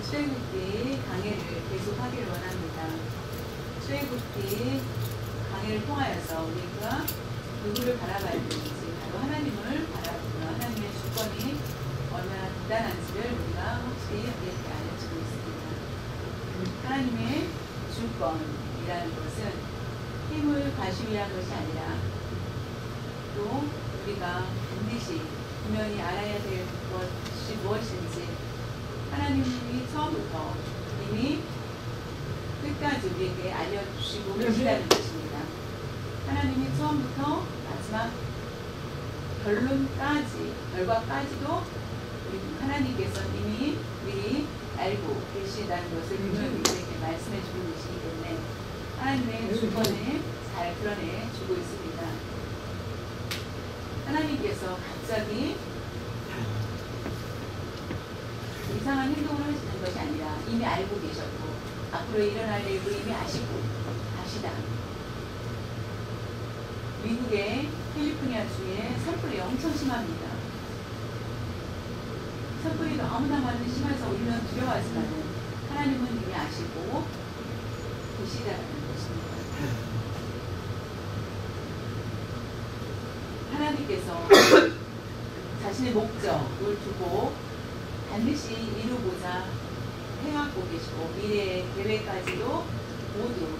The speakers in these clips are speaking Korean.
출애굽기 강해를 계속하기를 원합니다. 출애굽기 강해를 통하여서 우리가 누구를 바라봐야 되는지, 바로 하나님을 바라보며 하나님의 주권이 얼마나 대단한지를 우리가 확실히 우리에게 알려주고 있습니다. 하나님의 주권이라는 것은 힘을 과시위한 것이 아니라 또 우리가 반드시 분명히 알아야 될 것이 무엇인지 하나님이 처음부터 이미 끝까지 우리에게 알려주시고 계시다는 것입니다. 하나님이 처음부터 마지막 결과까지도 하나님께서 이미 미리 알고 계시다는 것을 분명히 우리에게 말씀해 주고 계시기 때문에 하나님의 주권을 잘 드러내 주고 있습니다. 하나님께서 갑자기 이상한 행동을 하시는 것이 아니라 이미 알고 계셨고 앞으로 일어날 일도 이미 아시고 아시다. 미국의 캘리포니아 주에 산불이 엄청 심합니다. 산불이 너무나 많이 심해서 우리는 두려워하지만 하나님은 이미 아시고 계시다는 것입니다. 하나님께서 자신의 목적을 두고 반드시 이루고자 해왔고 계시고 미래의 계획까지도 모두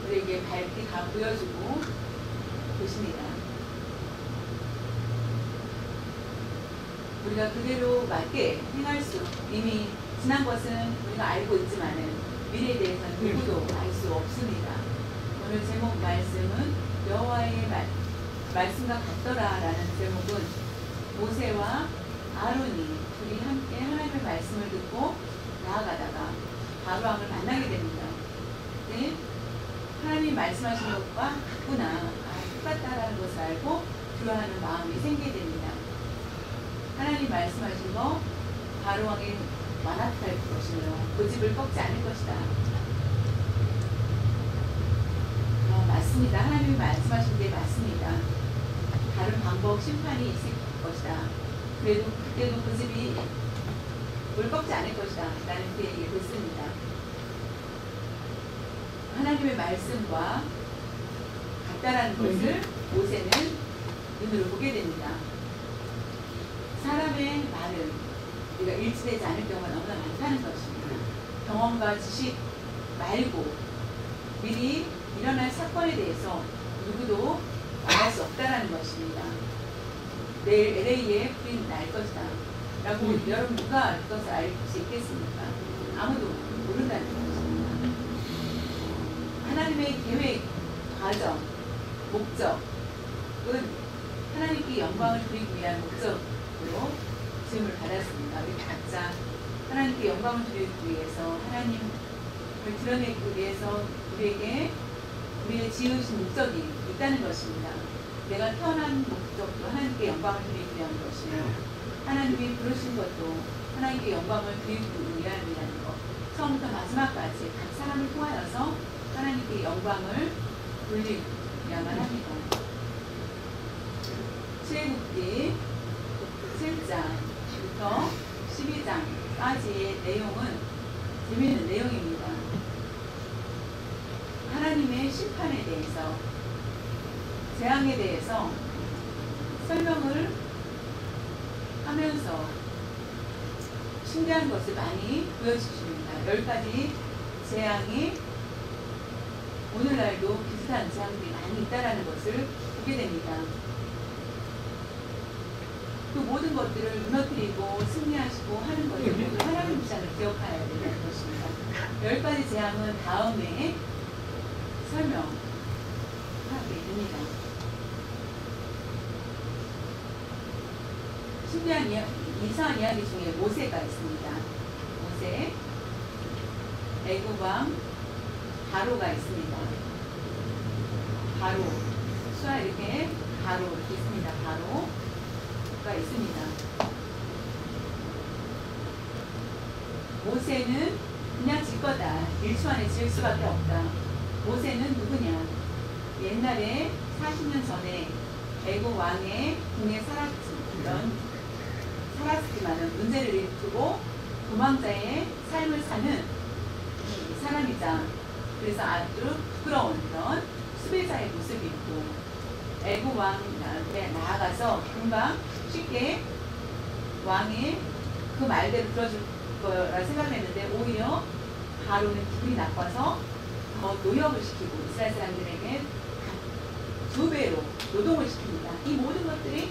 우리에게 밝게 다 보여주고 계십니다. 우리가 그대로 맞게 행할수록 이미 지난 것은 우리가 알고 있지만은 미래에 대해서는 누구도 알 수 없습니다. 오늘 제목 말씀은 여호와의 말씀과 같더라라는 제목은 모세와 아론이 둘이 함께 하나님의 말씀을 듣고 나아가다가 바로 왕을 만나게 됩니다. 네? 하나님이 말씀하신 것과 같구나, 똑같다라는 것을 알고 두려워하는 마음이 생기게 됩니다. 하나님 말씀하신 거 바로 왕이 완악할 것이며 고집을 꺾지 않을 것이다. 맞습니다. 하나님이 말씀하신 게 맞습니다. 다른 방법, 심판이 있을 것이다. 그래도 그때도 고집이 물 꺾지 않을 것이다 라는 그 얘기를 듣습니다. 하나님의 말씀과 같다라는 것을 모세는 눈으로 보게 됩니다. 사람의 말은 우리가 일치되지 않을 경우가 너무나 많다는 것입니다. 경험과 지식 말고 미리 일어날 사건에 대해서 누구도 말할 수 없다는 것입니다. 내일 LA에 불이 날 것이다 라고 여러분 누가 그것을 알 수 있겠습니까? 아무도 모른다는 것입니다. 하나님의 계획, 과정, 목적은 하나님께 영광을 드리기 위한 목적으로 지음을 받았습니다. 우리 각자 하나님께 영광을 드리기 위해서 하나님을 드러내기 위해서 우리에게 우리의 지으신 목적이 있다는 것입니다. 내가 태어난 목적도 하나님께 영광을 드리기 위한 것이며 하나님이 부르신 것도 하나님께 영광을 드리기 위함이라는 것. 처음부터 마지막까지 각 사람을 통하여서 하나님께 영광을 돌리야만 합니다. 출애굽기 7장부터 12장까지의 내용은 재미있는 내용입니다. 하나님의 심판에 대해서, 재앙에 대해서 설명을 하면서 신기한 것을 많이 보여주십니다. 10가지 재앙이 오늘날도 비슷한 재앙들이 많이 있다는 것을 보게 됩니다. 그 모든 것들을 무너뜨리고 승리하시고 하는 것을 모두 하나님 주장을 기억해야 된다는 것입니다. 10가지 재앙은 다음에 설명하게 됩니다. 신기한 이상한 이야기 중에 모세가 있습니다. 모세, 애굽 왕 바로가 있습니다. 바로, 수아 이렇게 바로 이렇게 있습니다. 바로가 있습니다. 모세는 그냥 질 거다. 1초 안에 질 수밖에 없다. 모세는 누구냐? 옛날에 40년 전에 애굽 왕의 궁에 살았지만 문제를 일으키고 도망자의 삶을 사는 사람이자 그래서 아주 부끄러운 그런 수배자의 모습이 있고 애굽 왕한테 나아가서 금방 쉽게 왕의 그 말대로 들어줄 거라 생각을 했는데 오히려 바로는 기분이 나빠서 더 노역을 시키고 이스라엘 사람들에게 2배로 노동을 시킵니다. 이 모든 것들이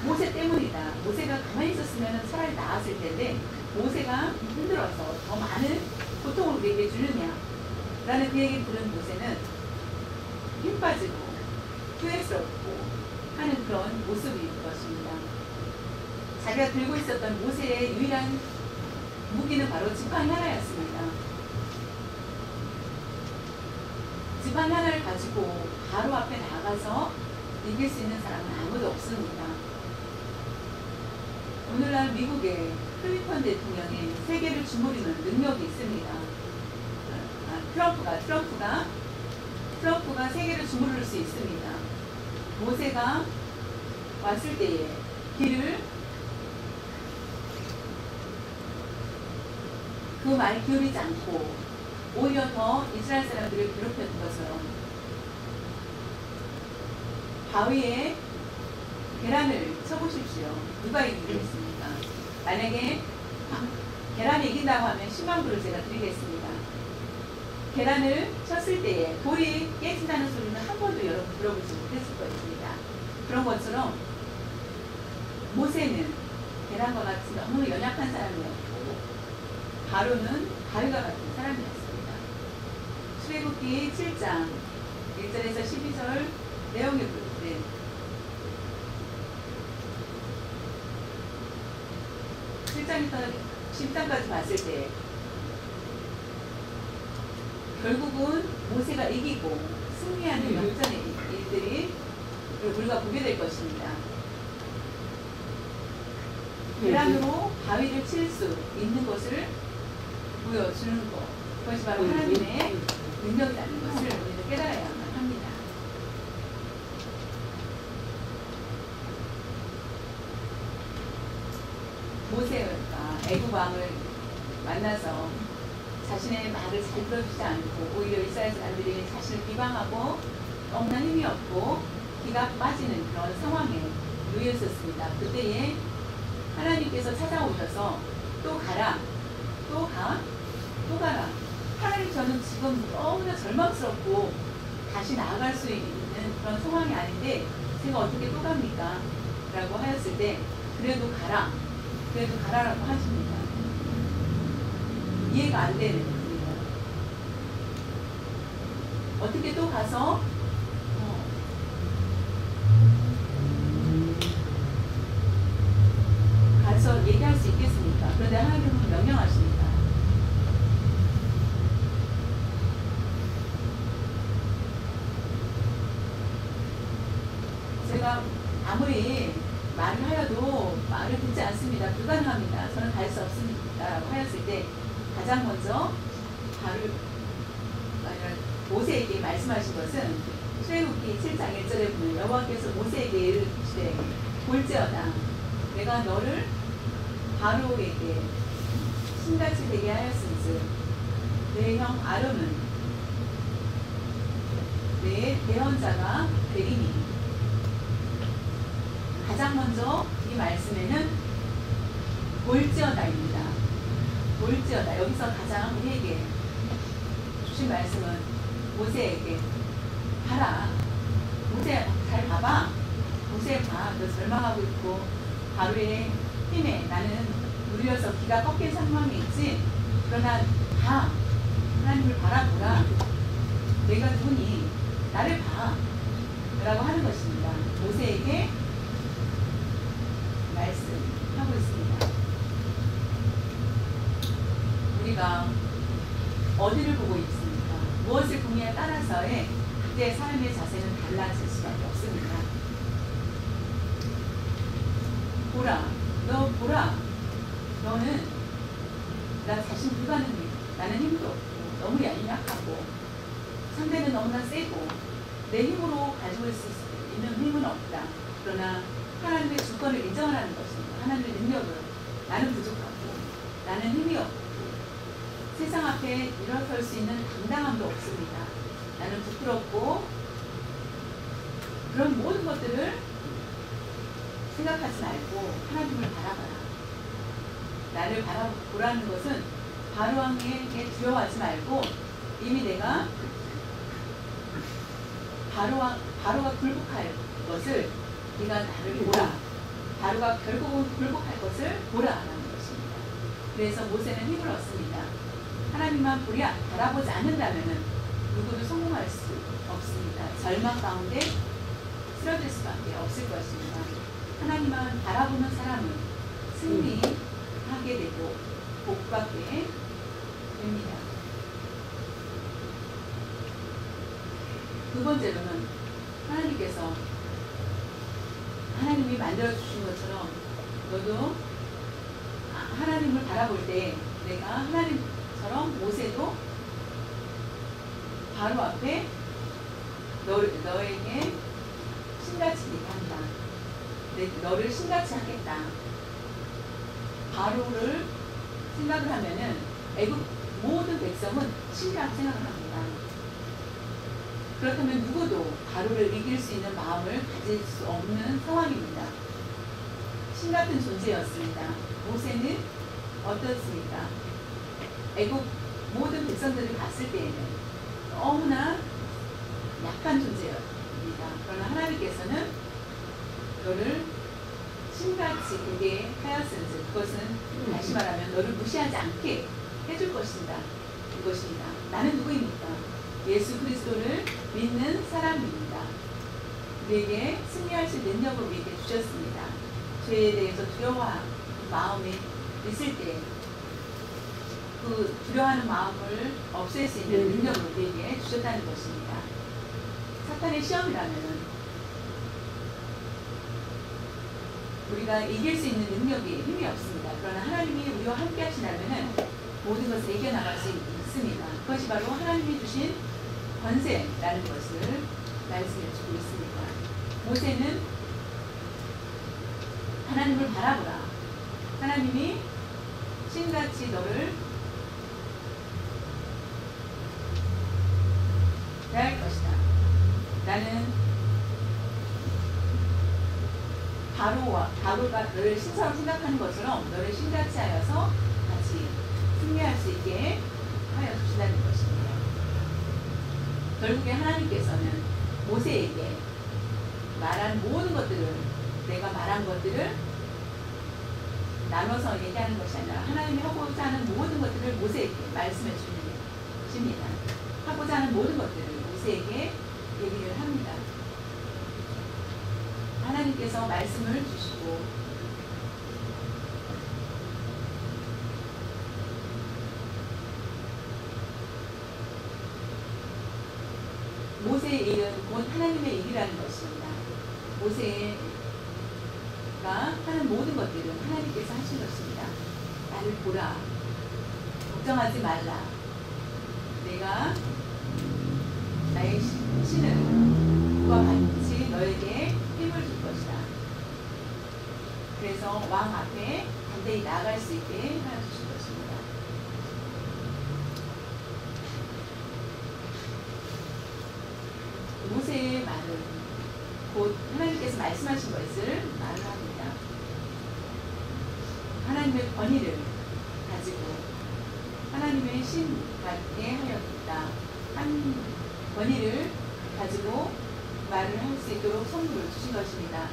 모세 때문이다. 모세가 가만히 있었으면 차라리 나았을 텐데 모세가 힘들어서 더 많은 고통을 우리에게 주느냐 라는 그 얘기를 들은 모세는 힘 빠지고 후회스럽고 하는 그런 모습인 것입니다. 자기가 들고 있었던 모세의 유일한 무기는 바로 지팡이 하나였습니다. 지팡이 하나를 가지고 바로 앞에 나가서 이길 수 있는 사람은 아무도 없습니다. 오늘날 미국의 클린턴 대통령이 세계를 주무르는 능력이 있습니다. 트럼프가 세계를 주무를 수 있습니다. 모세가 왔을 때에 길을 그 말 기울이지 않고 오히려 더 이스라엘 사람들을 괴롭혔던 것처럼 바위에 계란을 쳐보십시오. 누가 이기겠습니까? 만약에 계란이 이긴다고 하면 10만 불을 제가 드리겠습니다. 계란을 쳤을 때에 돌이 깨진다는 소리는 한 번도 여러분 들어보지 못했을 것입니다. 그런 것처럼 모세는 계란과 같이 너무 연약한 사람이었고 바로는 바위가 같은 사람이었습니다. 출애굽기 7장 1절에서 12절 내용을 볼 때 7장부터 10장까지 봤을 때 결국은 모세가 이기고 승리하는 역전의 일들이 우리가 보게 될 것입니다. 계란으로 바위를 칠 수 있는 것을 보여주는 것, 그것이 바로 하나님의 능력이라는 것을 우리는 깨달아야만 합니다. 모세가 애굽 왕을 만나서 자신의 말을 잘 들어주지 않고 오히려 이스라엘 사람들이 자신을 비방하고 너무나 힘이 없고 기가 빠지는 그런 상황에 놓여 있었습니다. 그때에 하나님께서 찾아오셔서 또 가라, 또 가, 또 가라. 하나님, 저는 지금 너무나 절망스럽고 다시 나아갈 수 있는 그런 상황이 아닌데 제가 어떻게 또 갑니까? 라고 하였을 때 그래도 가라라고 하십니다. 이해가 안 되는 겁니다. 어떻게 또 가서 얘기할 수 있겠습니까? 그런데 하나님은 명령하십니다. 제가 아무리 말을 하여도 말을 듣지 않습니다. 불가능합니다. 저는 갈 수 없습니다. 라고 하였을 때 가장 먼저 모세에게 말씀하신 것은 출애굽기 7장 1절에 보면 여호와께서 모세에게 이르시되 볼지어다 내가 너를 바로에게 신같이 되게 하였은즉 내 형 아론은 내 대언자가 되리니. 가장 먼저 이 말씀에는 볼지어다입니다. 볼지어다. 여기서 가장 우리에게 주신 말씀은 모세에게 봐라. 모세 잘 봐봐. 모세 봐. 너 절망하고 있고 바로의 힘에 나는 누려서 기가 꺾인 상황이 있지. 그러나 봐. 하나님을 바라보라. 내가 누구니? 나를 봐. 라고 하는 것입니다. 모세에게 말씀하고 있습니다. 우리가 어디를 보고 있습니까? 무엇을 보느냐에 따라서의 그때의 삶의 자세는 달라질 수밖에 없습니다. 보라, 너 보라. 너는 나 자신 불가능해. 나는 힘도 없고 너무 연약하고 상대는 너무나 세고 내 힘으로 가지고 있는 힘은 없다. 그러나 하나님의 주권을 인정하라는 것입니다. 하나님의 능력을 나는 부족하고 나는 힘이 없고 세상 앞에 일어설 수 있는 당당함도 없습니다. 나는 부끄럽고 그런 모든 것들을 생각하지 말고 하나님을 바라봐라. 나를 바라보라는 것은 바로왕에게 두려워하지 말고 이미 내가 바로가 굴복할 것을 네가 나를 보라. 바로가 결국은 굴복할 것을 보라라는 것입니다. 그래서 모세는 힘을 얻습니다. 하나님만 바라보지 않는다면 누구도 성공할 수 없습니다. 절망 가운데 쓰러질 수밖에 없을 것입니다. 하나님만 바라보는 사람은 승리하게 되고 복받게 됩니다. 두 번째로는 하나님께서 하나님이 만들어주신 것처럼 너도 하나님을 바라볼 때 내가 하나님처럼 모세도 바로 앞에 너에게 신같이 얘기한다. 너를 신같이 하겠다. 바로를 생각을 하면은 애국 모든 백성은 신이라고 생각을 합니다. 그렇다면 누구도 바로를 이길 수 있는 마음을 가질 수 없는 상황입니다. 신 같은 존재였습니다. 모세는 어떻습니까? 애국 모든 백성들을 봤을 때에는 너무나 약한 존재였습니다. 그러나 하나님께서는 너를 신같이 되게 하였은지 그것은 다시 말하면 너를 무시하지 않게 해줄 것입니다. 이것입니다. 나는 누구입니까? 예수 그리스도를 믿는 사람입니다. 우리에게 승리할 수 있는 능력을 우리에게 주셨습니다. 죄에 대해서 두려워하는 마음이 있을 때 그 두려워하는 마음을 없앨 수 있는 능력을 우리에게 주셨다는 것입니다. 사탄의 시험이라면 우리가 이길 수 있는 능력이 힘이 없습니다. 그러나 하나님이 우리와 함께 하신다면 모든 것을 이겨나갈 수 있습니다. 그것이 바로 하나님이 주신 권세라는 것을 말씀해 주고 있습니다. 모세는 하나님을 바라보라. 하나님이 신같이 너를 대할 것이다. 나는 바로가 너를 신처럼 생각하는 것처럼 너를 신같이 하여서 같이 승리할 수 있게 하여 주신다는 것입니다. 결국에 하나님께서는 모세에게 말한 모든 것들을 내가 말한 것들을 나눠서 얘기하는 것이 아니라 하나님이 하고자 하는 모든 것들을 모세에게 말씀해 주는 것입니다. 하고자 하는 모든 것들을 모세에게 얘기를 합니다. 하나님께서 말씀을 주시고 모세의 일은 곧 하나님의 일이라는 것입니다. 모세가 하는 모든 것들은 하나님께서 하신 것입니다. 나를 보라. 걱정하지 말라. 내가 나의 신은 그와 같이 너에게 힘을 줄 것이다. 그래서 왕 앞에 단단히 나아갈 수 있게 하여 주신 것입니다. 모세의 말은 곧 하나님께서 말씀하신 것을 말을 합니다. 하나님의 권위를 가지고 하나님의 신 같게 하였다. 한 권위를 가지고 말을 할 수 있도록 선물을 주신 것입니다.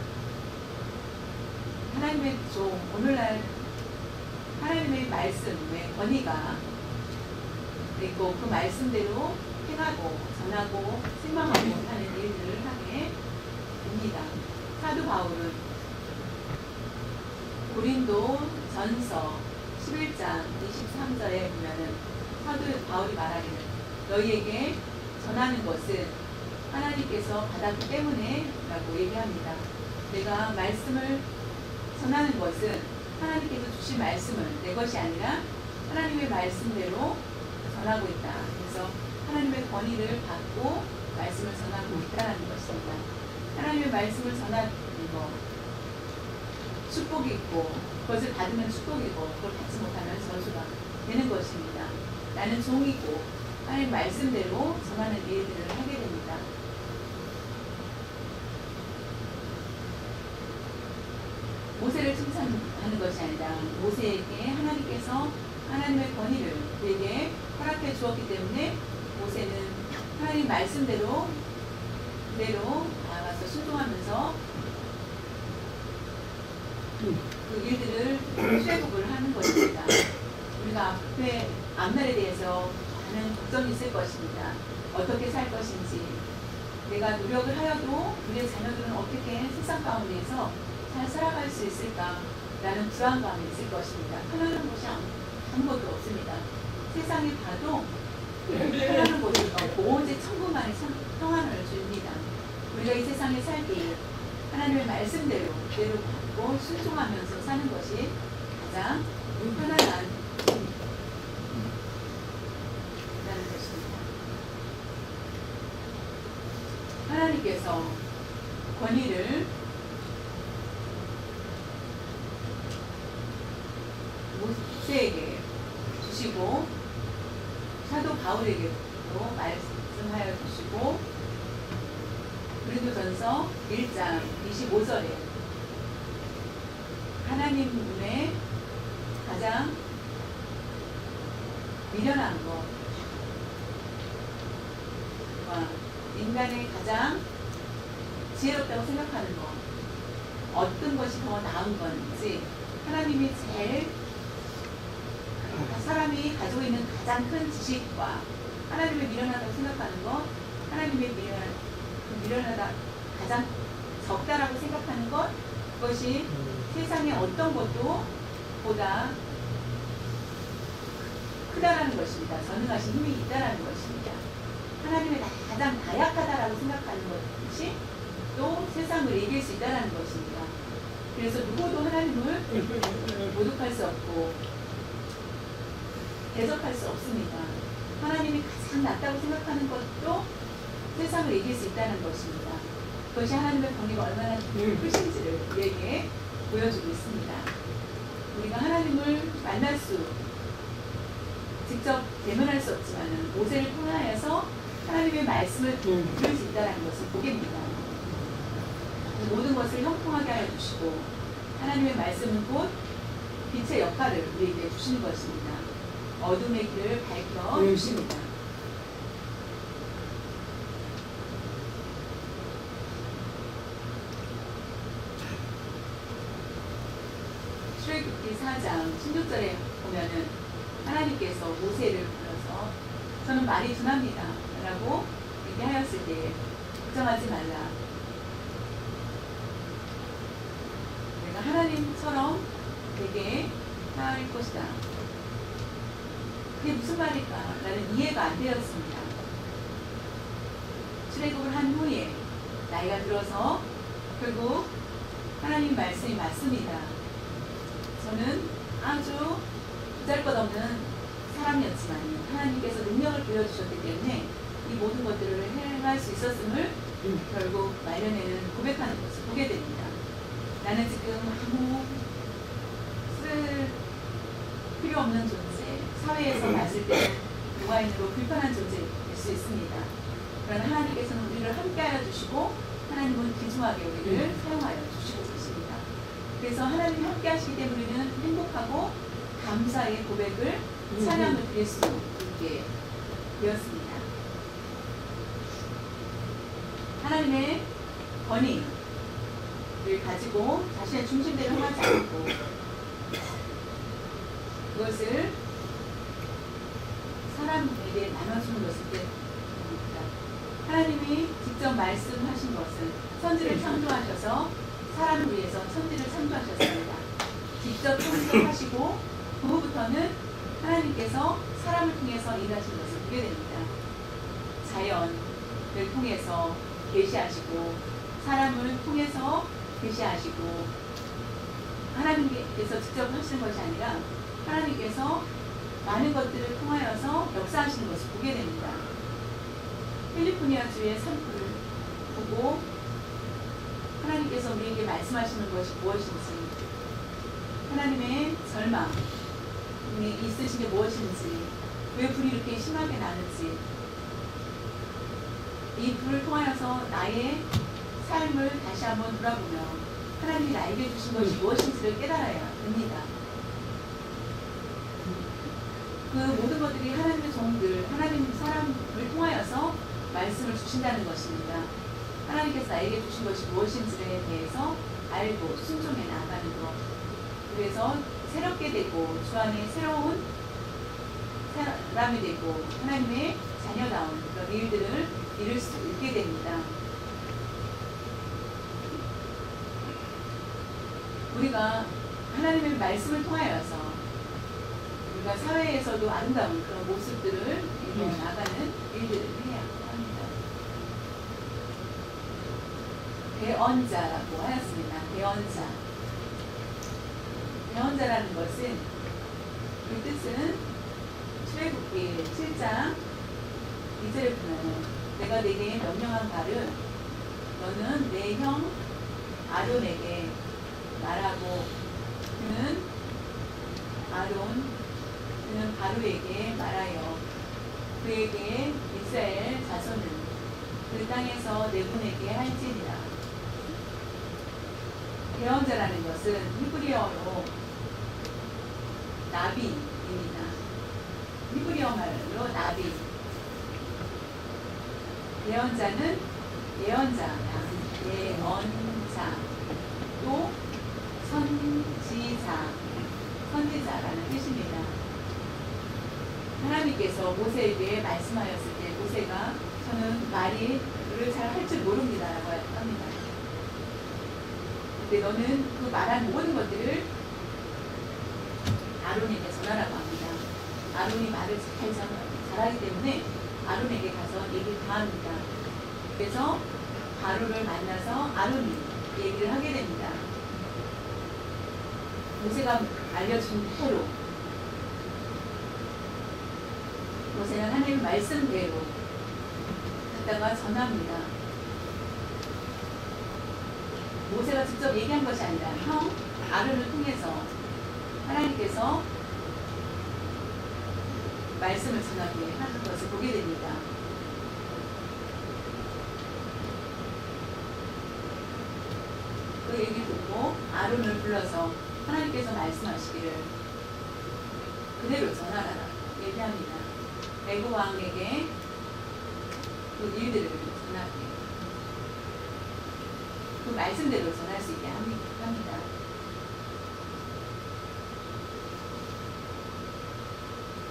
하나님의 종, 오늘날 하나님의 말씀의 권위가 있고 그 말씀대로 행하고 전하고 생망하고 하는 일들을 하게 됩니다. 사도 바울은 고린도 전서 11장 23절에 보면은 사도 바울이 말하기를 너희에게 전하는 것은 하나님께서 받았기 때문에 라고 얘기합니다. 내가 말씀을 전하는 것은 하나님께서 주신 말씀을 내 것이 아니라 하나님의 말씀대로 전하고 있다. 그래서 하나님의 권위를 받고 말씀을 전하고 있다는 것입니다. 하나님의 말씀을 전하는 것 축복이 있고 그것을 받으면 축복이고 그걸 받지 못하면 저주가 되는 것입니다. 나는 종이고 하나님 말씀대로 정하는 일들을 하게 됩니다. 모세를 칭찬하는 것이 아니라 모세에게 하나님께서 하나님의 권위를 그에게 허락해 주었기 때문에 모세는 하나님 말씀대로 그대로 나아가서 순종하면서 그 일들을 출애굽을 하는 것입니다. 우리가 앞날에 대해서 많은 걱정이 있을 것입니다. 어떻게 살 것인지, 내가 노력을 하여도 우리의 자녀들은 어떻게 세상 가운데에서 잘 살아갈 수 있을까라는 불안감이 있을 것입니다. 편안한 곳이 아무것도 없습니다. 세상에 봐도 편안한 곳이 없고 오직 천국만이 평안을 줍니다. 우리가 이 세상에 살 때 하나님의 말씀대로 그대로 받고 순종하면서 사는 것이 가장 편안한 것입니다. 하나님께서 권위를 모세에게 주시고 사도 바울에게도 말씀하여 주시고 고린도전서 1장 25절에 하나님 눈에 가장 미련한 것과 인간의 가장 지혜롭다고 생각하는 것, 어떤 것이 더 나은 건지, 하나님이 제일 사람이 가지고 있는 가장 큰 지식과 하나님의 미련하다고 생각하는 것, 하나님의 미련하다 가장 적다라고 생각하는 것, 그것이 세상의 어떤 것도 보다 크다라는 것입니다. 전능하신 힘이 있다라는 것입니다. 하나님의 가장 다약하다라고 생각하는 것이 또 세상을 이길 수 있다라는 것입니다. 그래서 누구도 하나님을 모독할 수 없고 대적할 수 없습니다. 하나님이 가장 낫다고 생각하는 것도 세상을 이길 수 있다는 것입니다. 그것이 하나님의 권위가 얼마나 크신지를 우리에게 보여주고 있습니다. 우리가 하나님을 만날 수, 직접 대면할 수 없지만 모세를 통하여서 하나님의 말씀을 들을 수 있다는 것을 보게 됩니다. 모든 것을 형통하게 하여 주시고 하나님의 말씀은 곧 빛의 역할을 우리에게 주시는 것입니다. 어둠의 길을 밝혀 주십니다. 출애굽기 4장 16절에 보면은 하나님께서 모세를 불러서 저는 말이 둔합니다 라고 얘기하였을 때 걱정하지 말라. 내가 하나님처럼 되게 할 것이다. 그게 무슨 말일까? 라는 이해가 안 되었습니다. 출애굽을 한 후에 나이가 들어서 결국 하나님 말씀이 맞습니다. 저는 아주 보잘것없는 사람이었지만 하나님께서 능력을 보여주셨기 때문에 이 모든 것들을 행할 수 있었음을 결국 말년에는 고백하는 것을 보게 됩니다. 나는 지금 아무 쓸 필요 없는 존재, 사회에서 봤을 때 무아인으로 불편한 존재일 수 있습니다. 그러나 하나님께서는 우리를 함께하여 주시고 하나님은 귀중하게 우리를 사용하여 주시고 계십니다. 그래서 하나님이 함께하시기 때문에 우리는 행복하고 감사의 고백을 찬양을 드릴 수 있게 되었습니다. 하나님의 권위를 가지고 자신의 중심대로 행하지 않고 그것을 사람에게 나눠주는 것일 때입니다. 하나님이 직접 말씀하신 것은 천지를 창조하셔서 사람을 위해서 천지를 창조하셨습니다. 직접 창조하시고 그 후부터는 하나님께서 사람을 통해서 일하신 것을 보게 됩니다. 자연을 통해서 계시하시고 사람을 통해서 계시하시고 하나님께서 직접 하시는 것이 아니라 하나님께서 많은 것들을 통하여서 역사하시는 것을 보게 됩니다. 캘리포니아 주의 산불을 보고 하나님께서 우리에게 말씀하시는 것이 무엇인지, 하나님의 절망이 있으신 게 무엇인지, 왜 불이 이렇게 심하게 나는지, 이 불을 통하여서 나의 삶을 다시 한번 돌아보며 하나님이 나에게 주신 것이 무엇인지를 깨달아야 됩니다. 그 모든 것들이 하나님의 종들, 하나님 사람을 통하여서 말씀을 주신다는 것입니다. 하나님께서 나에게 주신 것이 무엇인지에 대해서 알고 순종해 나가는 것. 그래서 새롭게 되고 주 안에 새로운 사람이 되고 하나님의 자녀다운 그런 일들을 이룰 수 있게 됩니다. 우리가 하나님의 말씀을 통하여서 우리가 사회에서도 아름다운 그런 모습들을 이루어 나가는 일들을 해야 합니다. 대언자라고 하였습니다. 대언자. 대언자라는 것은 그 뜻은 출애굽기 7장 2절에 보면 내가 네게 명령한 바를 너는 내 형 아론에게 말하고 그는 바로에게 말하여 그에게 이스라엘 자손은 그 땅에서 내보내게 할지니라. 대언자라는 것은 히브리어로 나비입니다. 히브리어 말로 나비. 예언자는 예언자, 예언자, 또 선지자라는 뜻입니다. 하나님께서 모세에게 말씀하였을 때 모세가 저는 말을 잘 할 줄 모릅니다라고 합니다. 근데 너는 그 말한 모든 것들을 아론에게 전하라고 합니다. 아론이 말을 잘하기 때문에 아론에게 가서 얘기를 다 합니다. 그래서 바로를 만나서 아론이 얘기를 하게 됩니다. 모세가 알려준 대로 모세는 하나님 말씀대로 갔다가 전합니다. 모세가 직접 얘기한 것이 아니라 형 아론을 통해서 하나님께서 말씀을 전하게 하는 것을 보게 됩니다. 그 얘기 듣고 아론을 불러서 하나님께서 말씀하시기를 그대로 전하라 얘기합니다. 애굽 왕에게 그 일들을 전하게 그 말씀대로 전할 수 있게 합니다.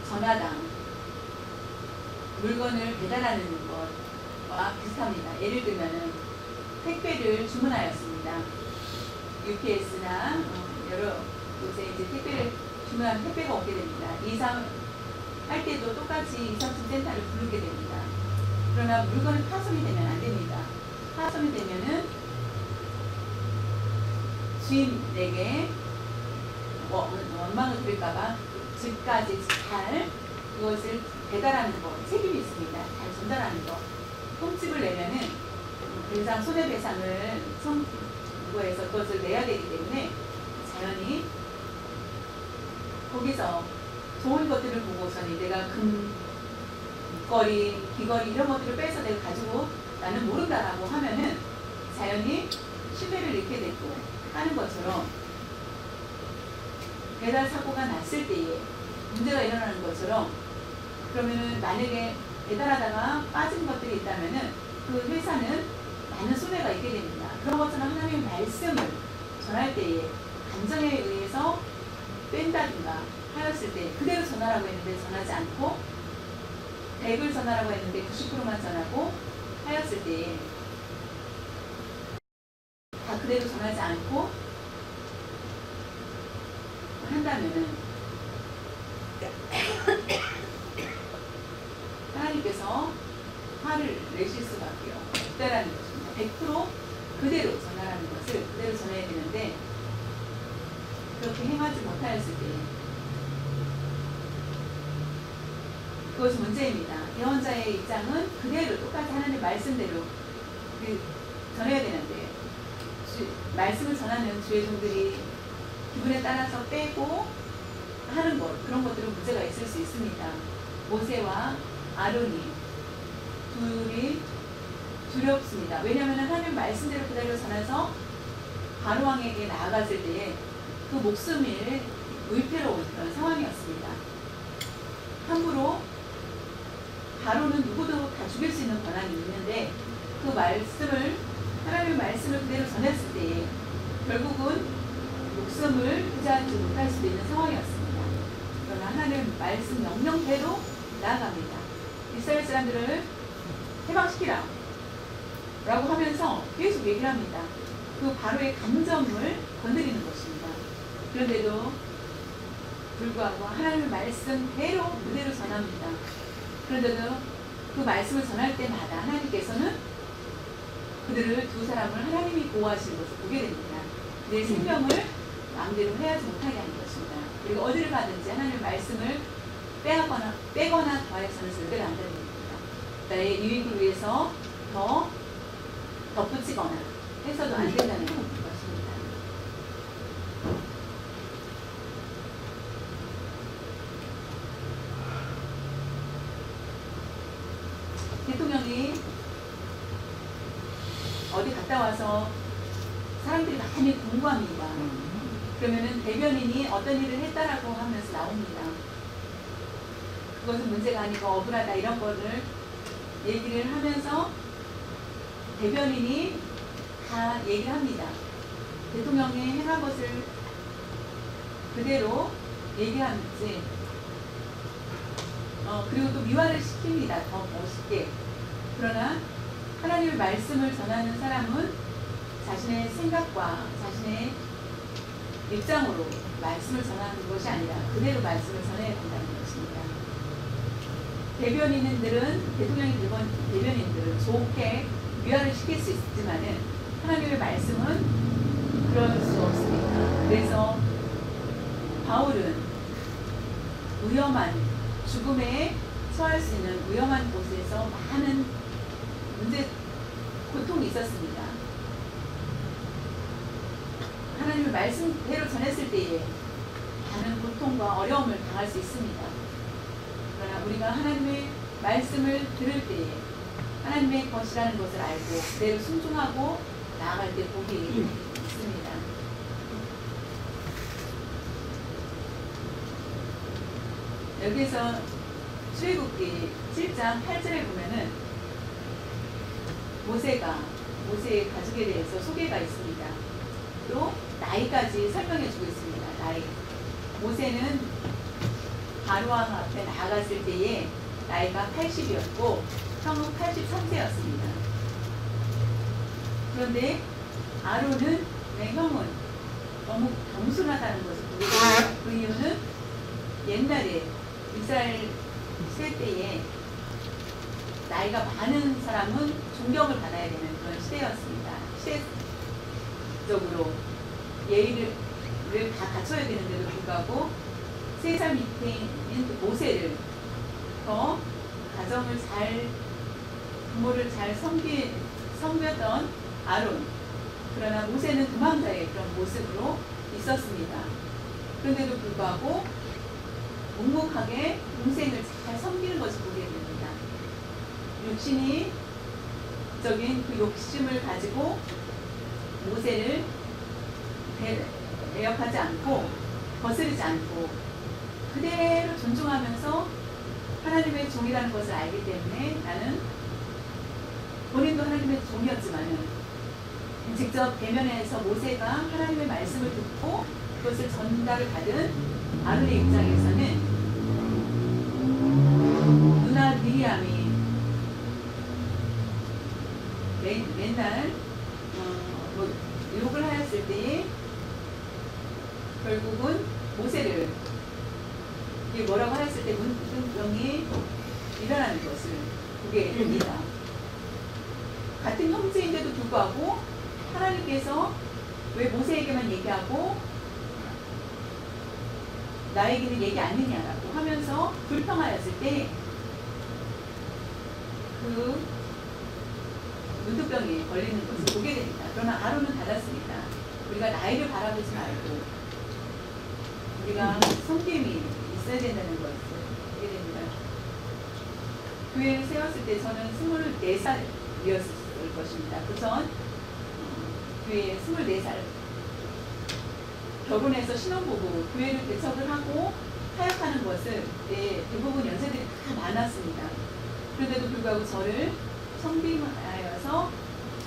전화당 물건을 배달하는 것과 비슷합니다. 예를 들면 택배를 주문하였습니다. UPS나 여러 곳에 이제 택배를 주문하면 택배가 오게 됩니다. 할 때도 똑같이 237 센터를 부르게 됩니다. 그러나 물건이 파손이 되면 안 됩니다. 파손이 되면은 주인에게 원망을 들을까봐 집까지 잘 그것을 배달하는 것, 책임이 있습니다. 잘 전달하는 것. 홈집을 내면은 배상, 손해배상을 청구해서 그것을 내야 되기 때문에 자연히 거기서 좋은 것들을 보고서는 내가 금거리, 귀걸이 이런 것들을 빼서 내가 가지고 나는 모른다라고 하면은 자연히 신뢰를 잃게 되고 하는 것처럼 배달 사고가 났을 때에 문제가 일어나는 것처럼 그러면은 만약에 배달하다가 빠진 것들이 있다면은 그 회사는 많은 손해가 있게 됩니다. 그런 것처럼 하나님의 말씀을 전할 때에 감정에 의해서 뺀다든가 하였을 때 그대로 전하라고 했는데 전하지 않고 100을 전하라고 했는데 90%만 전하고 하였을 때에 다 그대로 전하지 않고 한다면은 하나님께서 화를 내실 수밖에 없다라는 것입니다. 100% 그대로 전하라는 것을 그대로 전해야 되는데 그렇게 행하지 못하였을 때 그것이 문제입니다. 예언자의 입장은 그대로 똑같이 하나님 말씀대로 전해야 되는데 말씀을 전하는 주의 종들이 기분에 따라서 빼고 하는 것 그런 것들은 문제가 있을 수 있습니다. 모세와 아론이 둘이 두렵습니다. 왜냐하면 하나님 말씀대로 그대로 전해서 바로 왕에게 나아갔을 때에 그 목숨이 위태로운 그런 상황이었습니다. 함부로 바로는 누구도 다 죽일 수 있는 권한이 있는데 그 말씀을 하나님의 말씀을 그대로 전했을 때에 결국은 목숨을 구제하지 못할 수도 있는 상황이었습니다. 그러나 하나님의 말씀 명령대로 나아갑니다. 이스라엘 사람들을 해방시키라 라고 하면서 계속 얘기를 합니다. 그 바로의 감정을 건드리는 것입니다. 그런데도 불구하고 하나님의 말씀대로 그대로 전합니다. 그런데도 그 말씀을 전할 때마다 하나님께서는 그들을 두 사람을 하나님이 보호하시는 것을 보게 됩니다. 내 생명을 마음대로 해야지 못하게 하는 것입니다. 그리고 어디를 가든지 하나님의 말씀을 빼거나 더해서는 절대로 안 되는 겁니다. 나의 유익을 위해서 더 덧붙이거나 해서도 안 된다는 것입니다. 대통령이 어디 갔다 와서 사람들이 많이 궁금합니다. 그러면은 대변인이 어떤 일을 했다라고 하면서 나옵니다. 그것은 문제가 아니고 억울하다 이런 거를 얘기를 하면서 대변인이 다 얘기를 합니다. 대통령이 행한 것을 그대로 얘기하는지 그리고 또 미화를 시킵니다. 더 멋있게. 그러나 하나님의 말씀을 전하는 사람은 자신의 생각과 자신의 입장으로 말씀을 전하는 것이 아니라 그대로 말씀을 전해야 된다는 것입니다. 대통령이 대변인들은 좋게 미화를 시킬 수 있지만은 하나님의 말씀은 그럴 수 없습니다. 그래서 바울은 위험한 죽음에 처할 수 있는 위험한 곳에서 많은 고통이 있었습니다. 하나님의 말씀대로 전했을 때에 많은 고통과 어려움을 당할 수 있습니다. 그러나 우리가 하나님의 말씀을 들을 때에 하나님의 것이라는 것을 알고 그대로 순종하고 나아갈 때 복이 있습니다. 여기서 출애굽기 7장 8절에 보면은 모세의 가족에 대해서 소개가 있습니다. 또 나이까지 설명해 주고 있습니다. 나이. 모세는 바로왕 앞에 나아갔을 때에 나이가 80이었고 형은 83세였습니다. 그런데 아론은 형은 너무 겸손하다는 것을 보게 됩니다. 그 이유는 옛날에 이스라엘 시대에 나이가 많은 사람은 존경을 받아야 되는 그런 시대였습니다. 시대적으로 예의를 다 갖춰야 되는데도 불구하고 3살 밑에인 모세를 더 가정을 부모를 잘 섬겼던 아론. 그러나 모세는 도망자의 그런 모습으로 있었습니다. 그런데도 불구하고 묵묵하게 동생을 잘 섬기는 것을 보게 됩니다. 육신적인 그 욕심을 가지고 모세를 배역하지 않고 거스르지 않고 그대로 존중하면서 하나님의 종이라는 것을 알기 때문에 나는 본인도 하나님의 종이었지만은 직접 대면에서 모세가 하나님의 말씀을 듣고 그것을 전달을 받은 아론의 입장에서는 누나 미리암이 맨날 욕을 하였을 때에 결국은 모세를 이게 뭐라고 하였을 때 문득병이 일어나는 것을 보게 됩니다. 같은 형제인데도 불구하고 하나님께서 왜 모세에게만 얘기하고 나에게는 얘기 안 했냐라고 하면서 불평하였을 때 그 문득병에 걸리는 것을 보게 됩니다. 그러나 아론은 달랐습니다. 우리가 나이를 바라보지 말고 우리가 섬김이 있어야 된다는 것을 보게 됩니다. 교회를 세웠을 때 저는 24살이었을 것입니다. 그전 교회에 24살 결혼해서 신혼부부 교회를 개척을 하고 사역하는 것은 대부분 연세들이 다 많았습니다. 그런데도 불구하고 저를 성빙하여서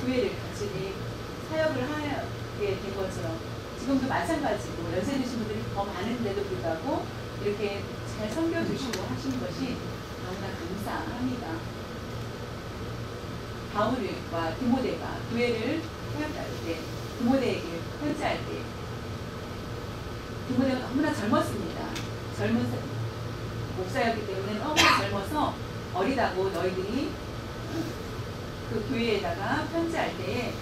교회를 같이 사역을 하게 된 것처럼 지금도 마찬가지고 연세 드신 분들이 더 많은데도 불구하고 이렇게 잘 섬겨주시고 하시는 것이 너무나 감사합니다. 바울과 디모데가 교회를 사역할 때 디모데에게 편지할 때 디모데가 너무나 젊었습니다. 젊은 목사였기 때문에 너무나 젊어서 어리다고 너희들이 그 교회에다가 편지할 때에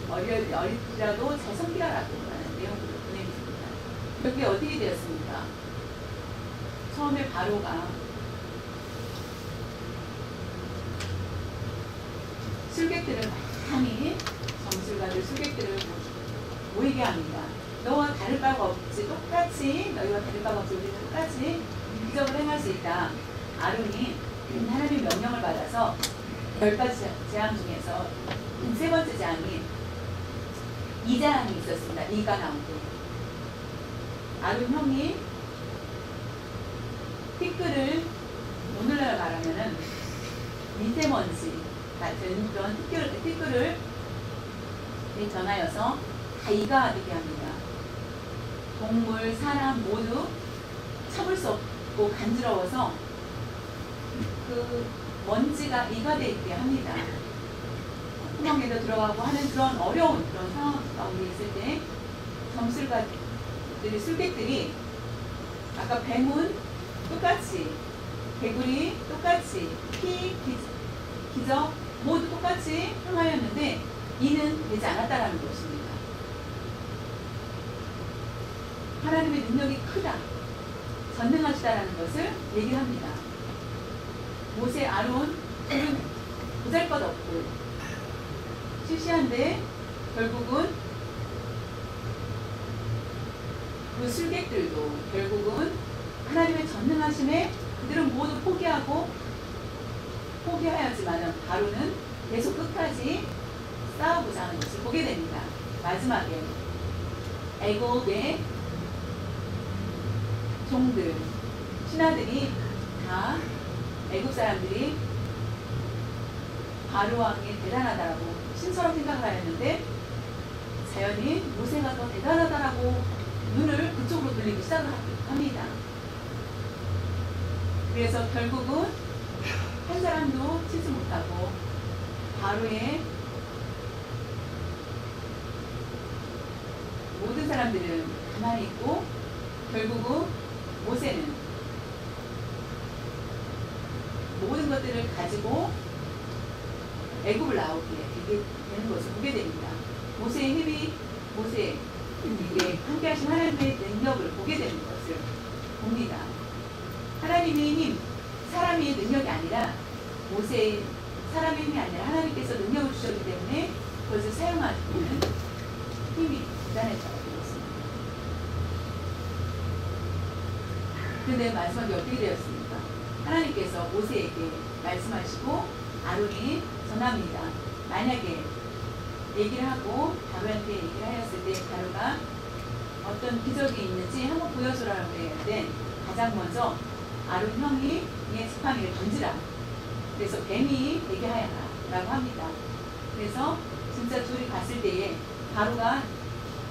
어리더라도 잘 섬기라라고 하는 내용으로 보내줍니다. 그게 어떻게 되었습니까? 처음에 바로가 술객들을 많이 점술가들 술객들을 모이게 합니다. 너와 다를 바가 없지. 똑같이 너희와 다를 바가 없지. 우리는 똑같이 기적을 행할 수 있다. 아론이 하나님의 명령을 받아서 10가지 재앙 중에서 세 번째 재앙이 이재앙이 있었습니다. 이가 나오고 아론 형이 티끌을 오늘날 말하면은 미세먼지 같은 그런 티끌을 전하여서 다 이가 되게 합니다. 동물, 사람 모두 참을 수 없고 간지러워서 그 먼지가 이가 되게 합니다. 구멍에도 들어가고 하는 그런 어려운 그런 상황 가운데 있을 때 점술가들이 술객들이 아까 뱀은 똑같이 개구리 똑같이 기적 모두 똑같이 행하였는데 이는 되지 않았다라는 것입니다. 하나님의 능력이 크다, 전능하시다라는 것을 얘기합니다. 모세, 아론 둘은 보잘것없고 시시한데 결국은 그 술객들도 결국은 하나님의 전능하심에 그들은 모두 포기하였지만 바로는 계속 끝까지 싸우고자 하는 것을 보게 됩니다. 마지막에 애굽의 종들, 신하들이 다 애굽 사람들이 바로 왕이 대단하다라고 신처럼 생각을 하였는데 자연히 모세가 더 대단하다라고 눈을 그쪽으로 돌리기 시작을 합니다. 그래서 결국은 한 사람도 치지 못하고 바로의 모든 사람들은 가만히 있고 결국은 모세는 모든 것들을 가지고 애굽을 나오게 되는 것을 보게 됩니다. 모세의 힘이 모세에게 함께 하신 하나님의 능력을 보게 되는 것을 봅니다. 하나님의 힘, 사람의 능력이 아니라 모세의 사람의 힘이 아니라 하나님께서 능력을 주셨기 때문에 그것을 사용하는 힘이 대단해졌습니다. 그런데 마지막에 어떻게 되었습니까? 하나님께서 모세에게 말씀하시고 아론이 전합니다. 만약에 얘기를 하고 바로한테 얘기를 하였을 때 바로가 어떤 기적이 있는지 한번 보여주라고 해야 돼. 가장 먼저 아론 형이 이 지팡이를 던지라. 그래서 뱀이 되게 하여라 라고 합니다. 그래서 진짜 둘이 갔을 때에 바로가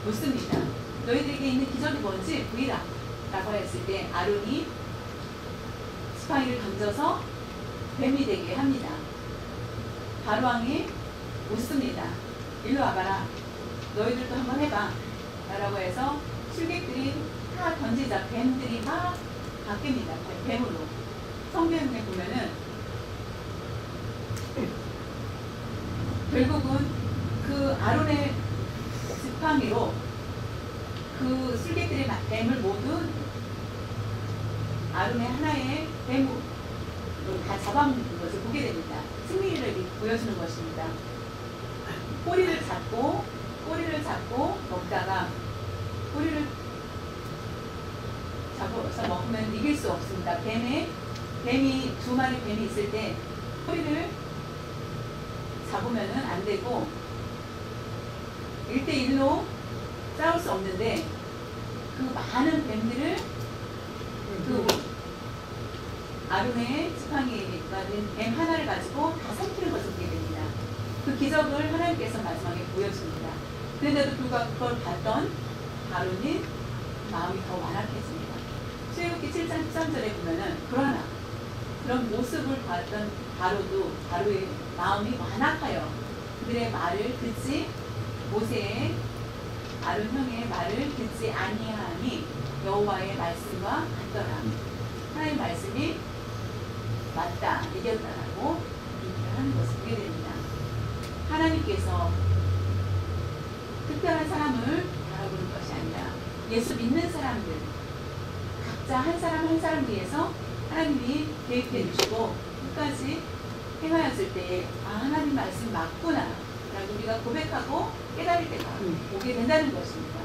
묻습니다. 너희들에게 있는 기적이 뭔지 보이라 라고 했을 때 아론이 지팡이를 던져서 뱀이 되게 합니다. 바로 왕이 묻습니다. 일로 와봐라. 너희들도 한번 해봐 라고 해서 술객들이 다 던지자 뱀들이 막 바뀝니다. 뱀으로. 성경에 보면은 결국은 그 아론의 지팡이로 그 술객들의 뱀을 모두 아론의 하나의 뱀으로 다 잡아먹는 것을 보게 됩니다. 승리를 보여주는 것입니다. 꼬리를 잡고 먹다가 꼬리를 잡아서 먹으면 이길 수 없습니다. 뱀이 두 마리 뱀이 있을 때 꼬리를 잡으면은 안 되고 1대1로 싸울 수 없는데 그 많은 뱀들을 그 아론의 지팡이에 가진 뱀 하나를 가지고 다 삼키는 것을 보게 됩니다. 그 기적을 하나님께서 마지막에 보여줍니다. 그런데도 불구하고 그걸 봤던 아론이 마음이 더 완악해집니다. 출애굽기 7장 13절에 보면은 그러나 그런 모습을 봤던 바로의 마음이 완악하여 그들의 말을 듣지 모세의 아론 형의 말을 듣지 아니하니 여호와의 말씀과 같더라. 하나님의 말씀이 맞다, 이겼다라고 얘기를 하는 것을 보게 됩니다. 하나님께서 특별한 사람을 바라보는 것이 아니라 예수 믿는 사람들 각자 한 사람 한 사람 위해서 하나님이 계획해 주시고 끝까지 행하였을 때 하나님 말씀 맞구나 라고 우리가 고백하고 깨달을 때가 오게 된다는 것입니다.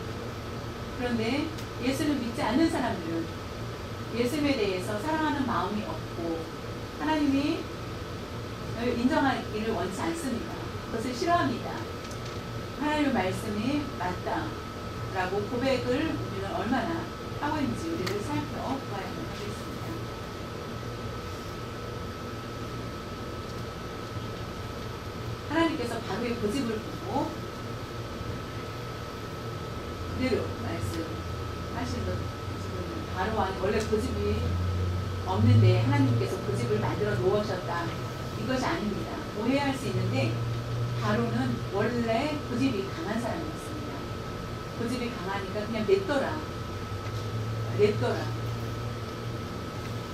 그런데 예수를 믿지 않는 사람들은 예수님에 대해서 사랑하는 마음이 없고 하나님이 인정하기를 원치 않습니다. 그것을 싫어합니다. 하나님의 말씀이 맞다라고 고백을 우리는 얼마나 하고 있는지 우리를 살펴봐야 하겠습니다. 하나님께서 바로의 고집을 보고 그대로 말씀하시는 것 바로 안에 원래 고집이 없는데 하나님께서 고집을 만들어 놓으셨다. 이것이 아닙니다. 오해할 수 있는데 바로는 원래 고집이 강한 사람이었습니다. 고집이 강하니까 그냥 냈더라.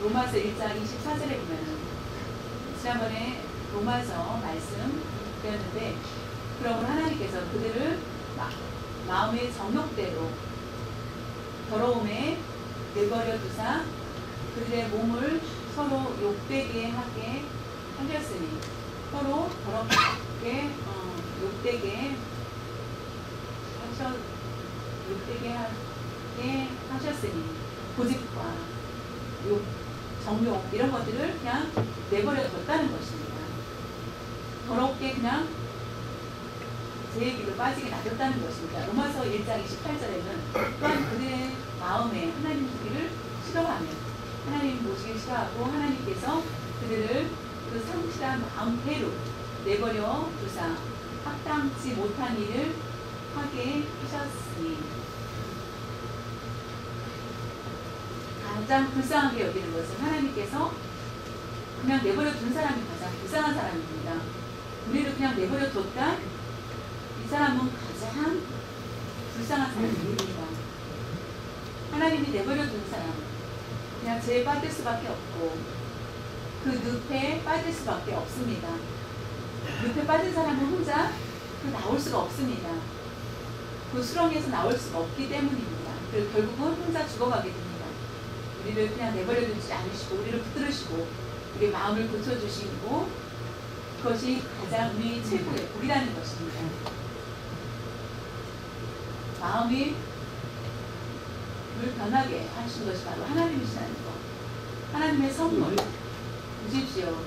로마서 1장 24절에 보면은 지난번에 로마서 말씀 배웠는데 그러므로 하나님께서 그들을 마음의 정욕대로 더러움에 내버려 두사 그들의 몸을 서로 욕되게 하게 하셨으니 서로 더럽게 욕되게 하게 하셨으니 고집과 욕, 정욕 이런 것들을 그냥 내버려 뒀다는 것입니다. 더럽게 그냥 제 얘기로 빠지게 놔뒀다는 것입니다. 로마서 1장 28절에는 또한 그들의 마음에 하나님 보기를 싫어하며 하나님 보시기 싫어하고 하나님께서 그들을 그 성실한 마음대로 내버려 두사 합당치 못한 일을 하게 하셨으니 가장 불쌍하게 여기는 것은 하나님께서 그냥 내버려 둔 사람이 가장 불쌍한 사람입니다. 우리를 그냥 내버려 뒀다? 이 사람은 가장 불쌍한 사람입니다. 하나님이 내버려 둔 사람 그냥 죄에 빠질 수밖에 없고 그 늪에 빠질 수밖에 없습니다. 늪에 빠진 사람은 혼자 나올 수가 없습니다. 그 수렁에서 나올 수가 없기 때문입니다. 그리고 결국은 혼자 죽어가게 됩니다. 우리를 그냥 내버려 두지 않으시고 우리를 붙들으시고 우리 마음을 고쳐주시고 그것이 가장 우리 최고의 복이라는 것입니다. 마음이 변하게 하신 것이 바로 하나님이시라는 것. 하나님의 선물 보십시오.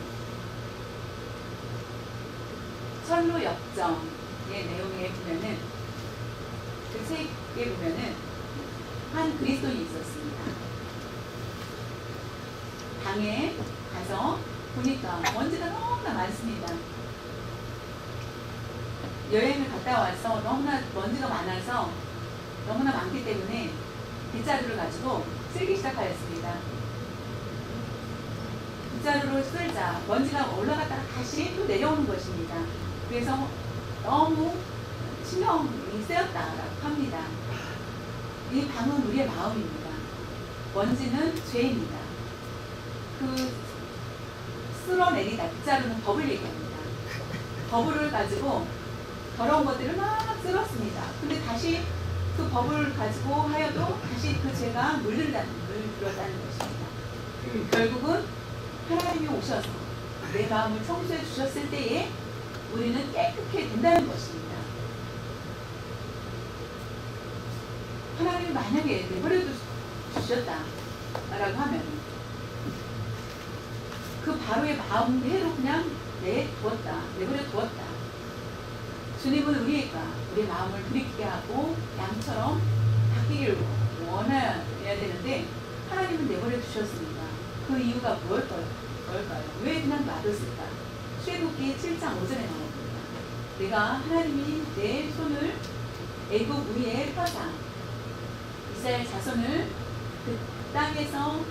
철로 역정의 내용에 보면은 그 책에 보면은 한 그리스도인이 있었습니다. 방에 가서 보니까 먼지가 너무나 많습니다. 여행을 갔다 와서 너무나 먼지가 많아서 너무나 많기 때문에 빗자루를 가지고 쓸기 시작하였습니다. 빗자루를 쓸자 먼지가 올라갔다가 다시 또 내려오는 것입니다. 그래서 너무 신경이 쓰였다라고 합니다. 이 방은 우리의 마음입니다. 먼지는 죄입니다. 그 쓸어내리다 빗자루는 법을 얘기합니다. 법을 가지고 더러운 것들을 막 쓸었습니다. 근데 다시 그 법을 가지고 하여도 다시 그 죄가 물들었다는 것입니다. 결국은 하나님이 오셔서 내 마음을 청소해 주셨을 때에 우리는 깨끗해 된다는 것입니다. 하나님이 만약에 내버려 주셨다. 라고 하면 그 바로의 마음대로 그냥 내버려 두었다. 주님은 우리의 마음을 들이키게 하고 양처럼 바뀌기를 원해야 되는데 하나님은 내버려 두셨습니다. 그 이유가 뭘까요? 왜 그냥 놔뒀을까? 출애굽기 7장 5절에 나옵니다. 내가 하나님이 내 손을 애굽 위에 펴사 이스라엘 자손을 그 땅에서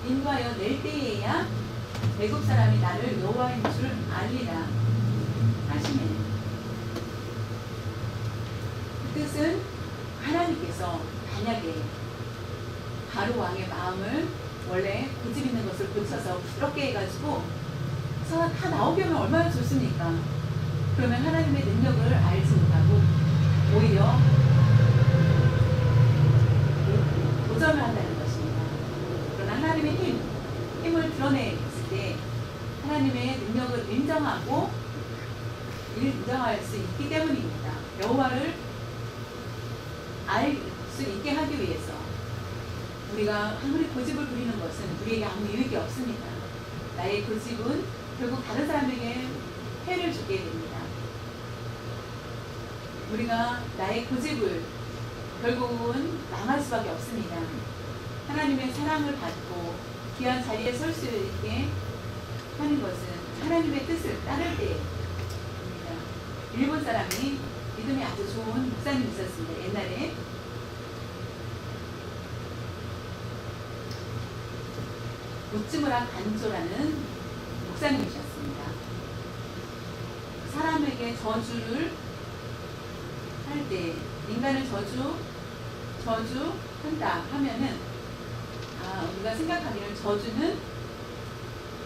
인도하여 낼 때에야 애굽 사람이 나를 여호와인 줄 알리라 하시네. 그 뜻은 하나님께서 만약에 바로 왕의 마음을 원래 고집 있는 것을 고쳐서 부드럽게 해가지고 다 나오게 하면 얼마나 좋습니까? 그러면 하나님의 능력을 알지 못하고 오히려 도전을 한다는 것입니다. 그러나 하나님의 힘을 드러냈을 때 하나님의 능력을 인정할 수 있기 때문입니다. 여호와를 알 수 있게 하기 위해서 우리가 아무리 고집을 부리는 것은 우리에게 아무 유익이 없습니다. 나의 고집은 결국 다른 사람에게 해를 주게 됩니다. 우리가 나의 고집을 결국은 망할 수밖에 없습니다. 하나님의 사랑을 받고 귀한 자리에 설 수 있게 하는 것은 하나님의 뜻을 따를 때입니다. 일본 사람이 믿음이 아주 좋은 목사님이 있었습니다. 옛날에 우츠무라 간조라는 목사님이셨습니다. 사람에게 저주를 할 때 인간을 저주한다 하면은 우리가 생각하기를 저주는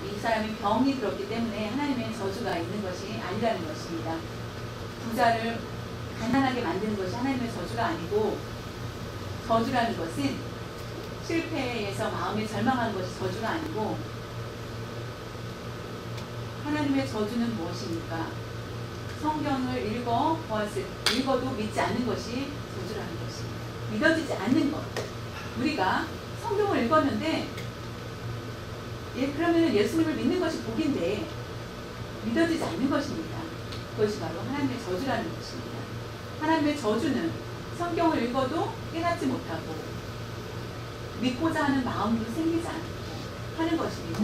이 사람이 병이 들었기 때문에 하나님의 저주가 있는 것이 아니라는 것입니다. 부자를 가난하게 만드는 것이 하나님의 저주가 아니고 저주라는 것은 실패에서 마음이 절망한 것이 저주가 아니고 하나님의 저주는 무엇입니까? 성경을 읽어도 믿지 않는 것이 저주라는 것입니다. 믿어지지 않는 것. 우리가 성경을 읽었는데 그러면 예수님을 믿는 것이 복인데 믿어지지 않는 것입니다. 그것이 바로 하나님의 저주라는 것입니다. 하나님의 저주는 성경을 읽어도 깨닫지 못하고 믿고자 하는 마음도 생기지 않고 하는 것입니다.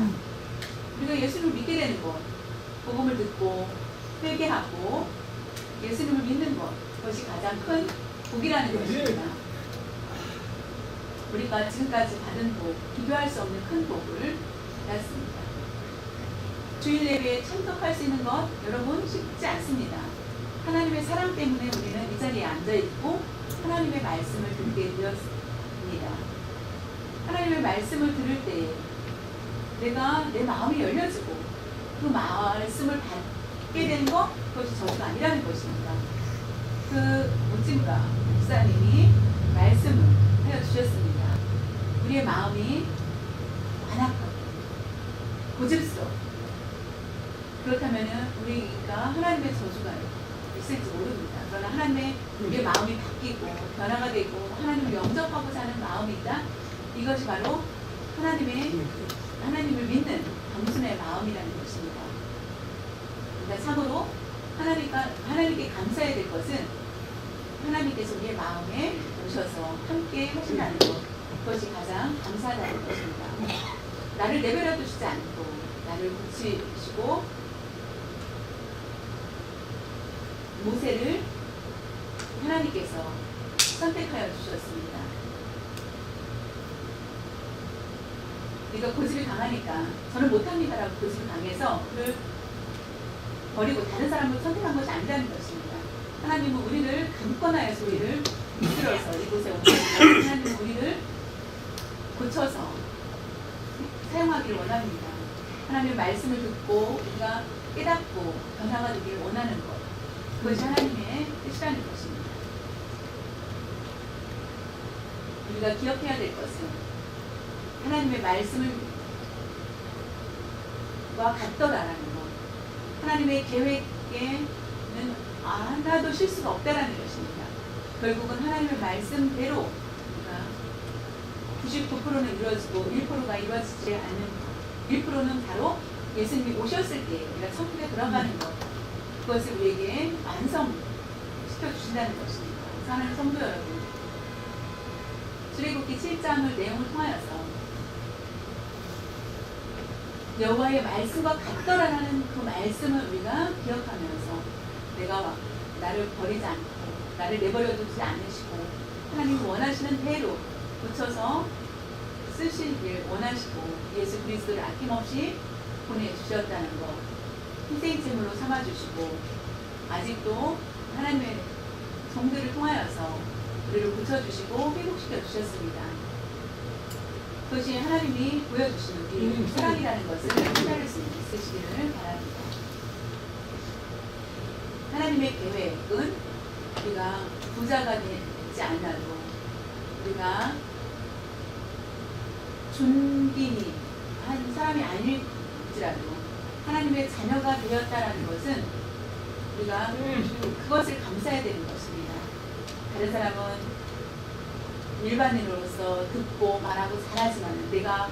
우리가 예수님을 믿게 되는 것, 복음을 듣고 회개하고 예수님을 믿는 것, 그것이 가장 큰 복이라는 것입니다. 우리가 지금까지 받은 복, 비교할 수 없는 큰 복을 받았습니다. 주일 예배에 참석할 수 있는 것 여러분 쉽지 않습니다. 하나님의 사랑 때문에 우리는 이 자리에 앉아있고 하나님의 말씀을 듣게 되었습니다. 하나님의 말씀을 들을 때 내가 내 마음이 열려지고 그 말씀을 받게 되는 것, 그것이 저주가 아니라는 것입니다. 그 우찌무라 목사님이 말씀을 하여 주셨습니다. 우리의 마음이 완악하고 고집스러워. 그렇다면 우리가 하나님의 저주가 있을지 모릅니다. 그러나 하나님의 우리의 마음이 바뀌고 변화가 되고 하나님을 영접하고자 하는 마음이 있다. 이것이 바로 하나님을 믿는 단순의 마음이라는 것입니다. 그러니까 참으로 하나님께 감사해야 될 것은 하나님께서 우리의 마음에 오셔서 함께 하신다는 것, 그것이 가장 감사하다는 것입니다. 나를 내버려 두시지 않고 나를 고치시고 모세를 하나님께서 선택하여 주셨습니다. 우리가 고집이 강하니까 저는 못합니다라고 고집이 강해서 그를 버리고 다른 사람을 선택한 것이 아니라는 것입니다. 하나님은 우리를 강권하여서 우리를 이끌어서 이곳에 오게 하시고 하나님은 우리를 고쳐서 사용하기를 원합니다. 하나님의 말씀을 듣고 우리가 깨닫고 변화가 되기를 원하는 것, 그것이 하나님의 뜻이라는 것입니다. 우리가 기억해야 될 것은 하나님의 말씀과 같더라라는 것, 하나님의 계획에는 하나도 실수가 없다라는 것입니다. 결국은 하나님의 말씀대로 우리가 99%는 이루어지고 1%가 이루어지지 않는 것. 1%는 바로 예수님이 오셨을 때 우리가 천국에 들어가는 것. 그것을 우리에게 완성시켜 주신다는 것입니다. 사랑하는 성도 여러분, 출애굽기 7장을 내용을 통하여서 여호와의 말씀과 같더라라는 그 말씀을 우리가 기억하면서 내가 나를 버리지 않고 나를 내버려 두지 않으시고 하나님 원하시는 대로 고쳐서 쓰시길 원하시고 예수 그리스도를 아낌없이 보내주셨다는 것, 희생제물로 삼아주시고 아직도 하나님의 종들을 통하여서 우리를 고쳐주시고 회복시켜 주셨습니다. 그것이 하나님이 보여주시는 우리의 사랑이라는 것을 깨달을 수 있으시기를 바랍니다. 하나님의 계획은 우리가 부자가 되지 않아도 우리가 존귀한 사람이 아닐지라도 하나님의 자녀가 되었다라는 것은 우리가 그것을 감사해야 되는 것입니다. 다른 사람은 일반인으로서 듣고 말하고 잘하지만은 내가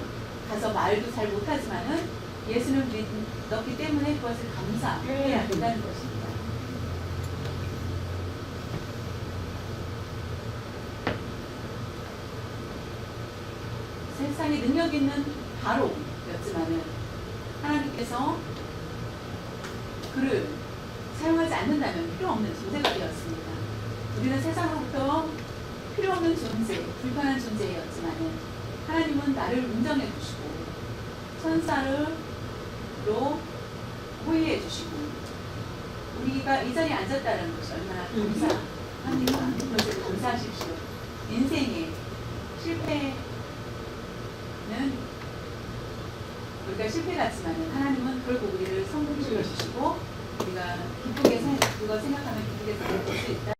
가서 말도 잘 못하지만은 예수를 믿었기 때문에 그것을 감사해야 된다는 것입니다. 세상에 능력 있는 바로였지만은 하나님께서 그를 사용하지 않는다면 필요 없는 존재가 되었습니다. 우리는 세상으로부터 필요 없는 존재, 불편한 존재였지만은 하나님은 나를 인정해 주시고 천사로 호의해 주시고 우리가 이 자리에 앉았다는 것이 얼마나 감사합니까? 그것을 감사하십시오. 인생의 실패는 우리가 실패 같지만은 하나님은 결국 우리를 성공시켜 주시고 우리가 기쁘게 그거 생각하면 기쁘게 살 수 있다.